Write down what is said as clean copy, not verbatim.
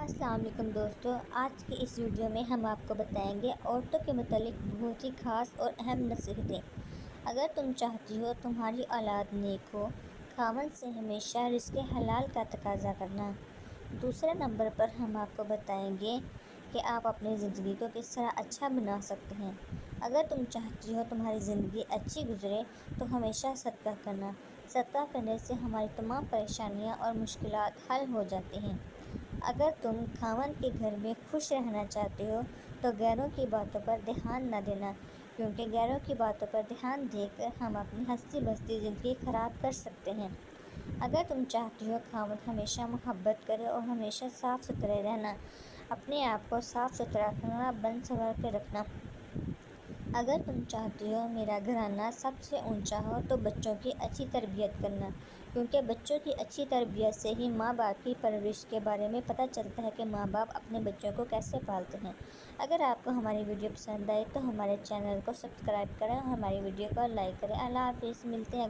السلام علیکم دوستو، آج کی اس ویڈیو میں ہم آپ کو بتائیں گے عورتوں کے متعلق بہت ہی خاص اور اہم نصیحتیں۔ اگر تم چاہتی ہو تمہاری اولاد نیک ہو، خاوند سے ہمیشہ رزق حلال کا تقاضا کرنا۔ دوسرے نمبر پر ہم آپ کو بتائیں گے کہ آپ اپنی زندگی کو کس طرح اچھا بنا سکتے ہیں۔ اگر تم چاہتی ہو تمہاری زندگی اچھی گزرے تو ہمیشہ صدقہ کرنا۔ صدقہ کرنے سے ہماری تمام پریشانیاں اور مشکلات حل ہو جاتی ہیں۔ اگر تم خاوند کے گھر میں خوش رہنا چاہتے ہو تو غیروں کی باتوں پر دھیان نہ دینا، کیونکہ غیروں کی باتوں پر دھیان دے کر ہم اپنی ہنستی بستی زندگی خراب کر سکتے ہیں۔ اگر تم چاہتی ہو خاوند ہمیشہ محبت کرے اور ہمیشہ صاف ستھرے رہنا، اپنے آپ کو صاف ستھرا رکھنا، بن سنور کے رکھنا۔ اگر تم چاہتی ہو میرا گھرانہ سب سے اونچا ہو تو بچوں کی اچھی تربیت کرنا، کیونکہ بچوں کی اچھی تربیت سے ہی ماں باپ کی پرورش کے بارے میں پتہ چلتا ہے کہ ماں باپ اپنے بچوں کو کیسے پالتے ہیں۔ اگر آپ کو ہماری ویڈیو پسند آئے تو ہمارے چینل کو سبسکرائب کریں اور ہماری ویڈیو کو لائک کریں۔ اللہ حافظ، ملتے ہیں